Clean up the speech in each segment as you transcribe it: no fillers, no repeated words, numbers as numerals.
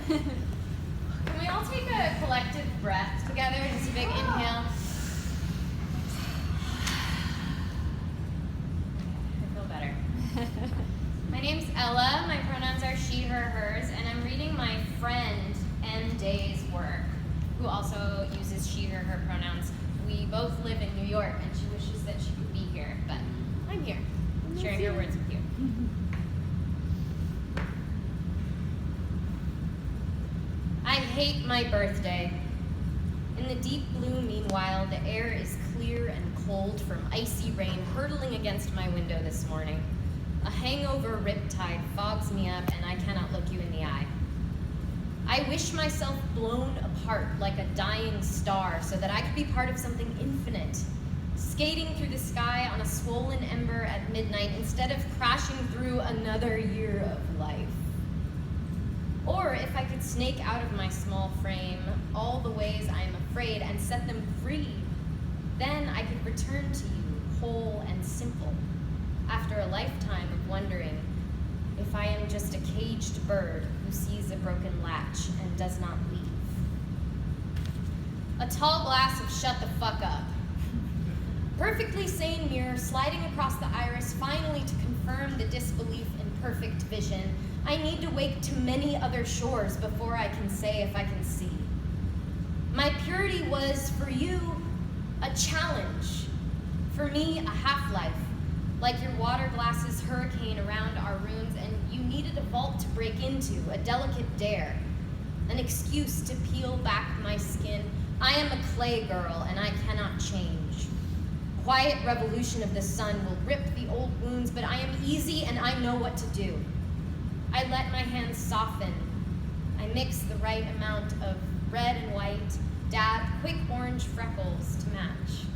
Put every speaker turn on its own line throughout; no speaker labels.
Can we all take a collective breath together? Just a big inhale. I feel better. My name's Ella. My pronouns are she, her, hers, and I'm reading my friend N. Day's work, who also uses she, her pronouns. We both live in New York, and she wishes that she could be here, but I'm here, sharing her words with you. I hate my birthday. In the deep blue, meanwhile, the air is clear and cold from icy rain hurtling against my window this morning. A hangover riptide fogs me up, and I cannot look you in the eye. I wish myself blown apart like a dying star so that I could be part of something infinite, skating through the sky on a swollen ember at midnight instead of crashing through another year of life. Or if I could snake out of my small frame all the ways I am afraid and set them free, then I could return to you whole and simple after a lifetime of wondering if I am just a caged bird who sees a broken latch and does not leave. A tall glass of shut the fuck up. Perfectly sane mirror sliding across the iris finally to confirm the disbelief in perfect vision. I need to wake to many other shores before I can say if I can see. My purity was, for you, a challenge. For me, a half-life. Like your water glasses hurricane around our ruins, and you needed a vault to break into, a delicate dare, an excuse to peel back my skin. I am a clay girl, and I cannot change. Quiet revolution of the sun will rip the old wounds, but I am easy and I know what to do. I let my hands soften. I mix the right amount of red and white, dab quick orange freckles to match.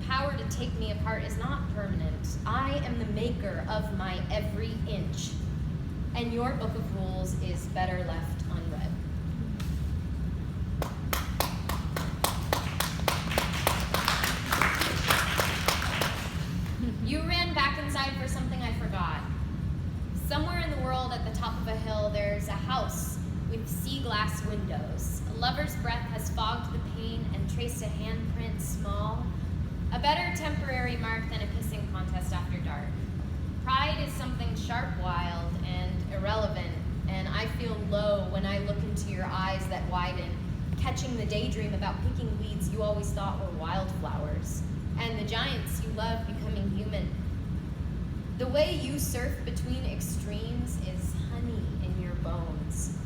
Power to take me apart is not permanent. I am the maker of my every inch. And your book of rules is better left unread. You ran back inside for something I forgot. Somewhere in the world at the top of a hill, there's a house with sea glass windows. A lover's breath has fogged the pane and traced a handprint small. A better temporary mark than a pissing contest after dark. Pride is something sharp, wild, and irrelevant, and I feel low when I look into your eyes that widen, catching the daydream about picking weeds you always thought were wildflowers, and the giants you love becoming human. The way you surf between extremes is honey in your bones.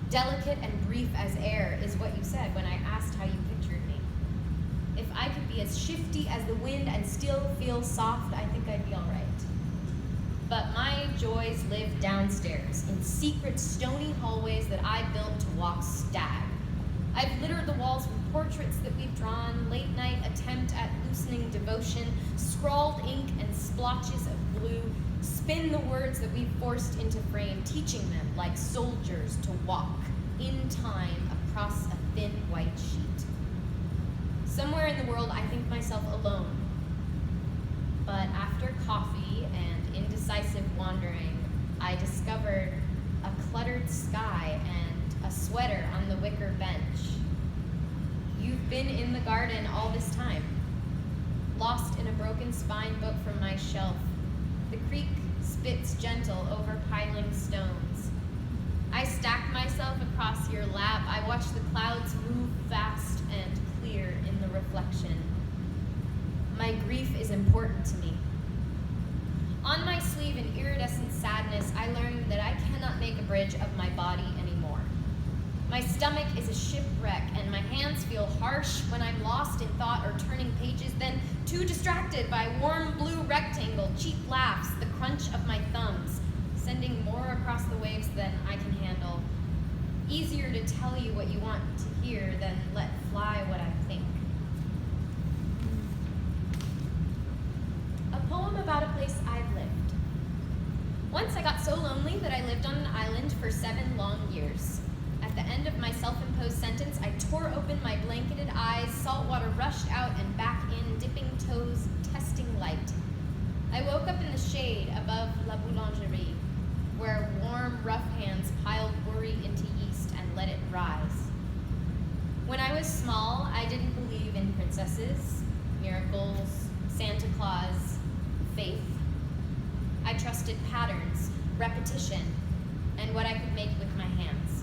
Delicate and brief as air is what you said when I asked how you pictured me. If I could be as shifty as the wind and still feel soft, I think I'd be all right. But my joys live downstairs in secret stony hallways that I built to walk stag. I've littered the walls with portraits that we've drawn, late night attempt at loosening devotion, scrawled ink and splotches of blue, spin the words that we've forced into frame, teaching them like soldiers to walk in time across a thin white sheet. Somewhere in the world, I think myself alone. But after coffee and indecisive wandering, I discovered a cluttered sky and a sweater on the wicker bench. You've been in the garden all this time, lost in a broken spine book from my shelf. The creek spits gentle over piling stones. I stack myself across your lap. I watch the clouds move fast and clear in the reflection. My grief is important to me. On my sleeve in iridescent sadness, I learned that I cannot make a bridge of my body anymore. My stomach is a shipwreck, and my hands feel harsh when I'm lost in thought or turning pages, then too distracted by warm blue rectangle, cheap laughs, the crunch of my thumbs, sending more across the waves than I can handle. Easier to tell you what you want to hear than let fly what I think. A poem about a place I've lived. Once I got so lonely that I lived on an island for 7 long years. At the end of my self-imposed sentence, I tore open my blanketed eyes, salt water rushed out and back in, dipping toes, testing light. I woke up in the shade above La Boulangerie, where warm, rough hands piled worry into yeast let it rise. When I was small, I didn't believe in princesses, miracles, Santa Claus, faith. I trusted patterns, repetition, and what I could make with my hands.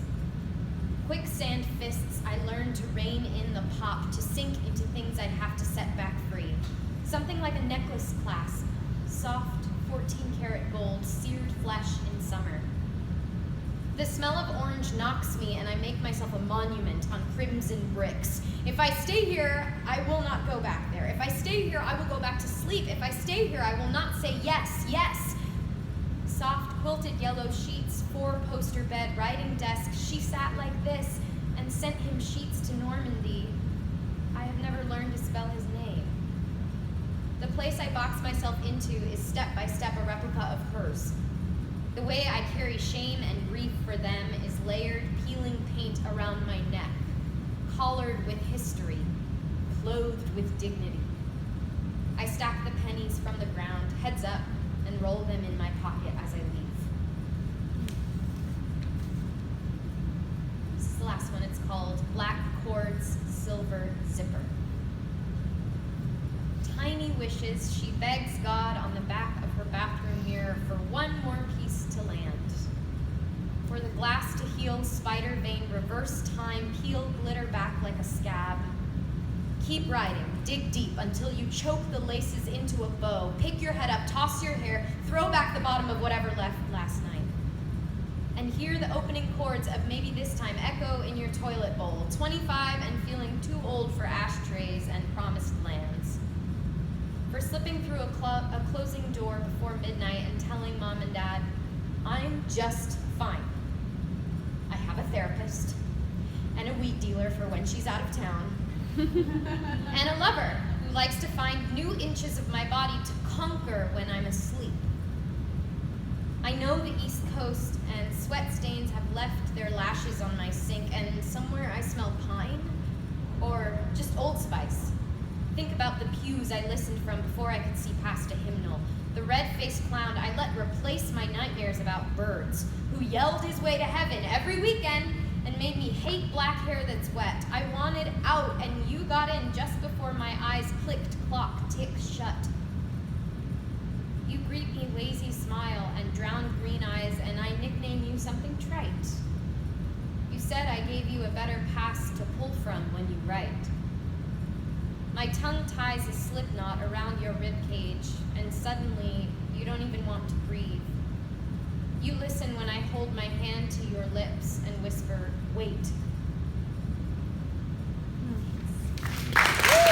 Quicksand fists, I learned to rein in the pop, to sink into things I'd have to set back free. Something like a necklace clasp, soft 14-karat gold, seared flesh in summer. The smell of orange knocks me, and I make myself a monument on crimson bricks. If I stay here, I will not go back there. If I stay here, I will go back to sleep. If I stay here, I will not say yes, yes. Soft quilted yellow sheets, 4-poster bed, writing desk. She sat like this and sent him sheets to Normandy. I have never learned to spell his name. The place I box myself into is step by step a replica of hers. The way I carry shame and grief for them is layered, peeling paint around my neck, collared with history, clothed with dignity. I stack the pennies from the ground, heads up, and roll them in my pocket as I leave. This is the last one. It's called Black Cords, Silver Zipper. Tiny wishes, she begs God on the back of her bathroom mirror for one more piece to land. For the glass to heal, spider vein, reverse time, peel glitter back like a scab. Keep riding, dig deep until you choke the laces into a bow. Pick your head up, toss your hair, throw back the bottom of whatever left last night. And hear the opening chords of maybe this time echo in your toilet bowl. 25 and feeling too old for ashtrays and promised lands. For slipping through a closing door before midnight and telling mom and dad, I'm just fine. I have a therapist and a weed dealer for when she's out of town. And a lover who likes to find new inches of my body to conquer when I'm asleep. I know the East Coast and sweat stains have left their lashes on my sink, and somewhere I smell pine or just Old Spice. Think about the pews I listened from before I could see past a hymnal. The red-faced clown I let replace my nightmares about birds, who yelled his way to heaven every weekend and made me hate black hair that's wet. I wanted out, and you got in just before my eyes clicked, clock ticked shut. You greet me lazy smile and drowned green eyes, and I nickname you something trite. You said I gave you a better past to pull from when you write. My tongue ties a slip knot around your rib cage, and suddenly you don't even want to breathe. You listen when I hold my hand to your lips and whisper, wait.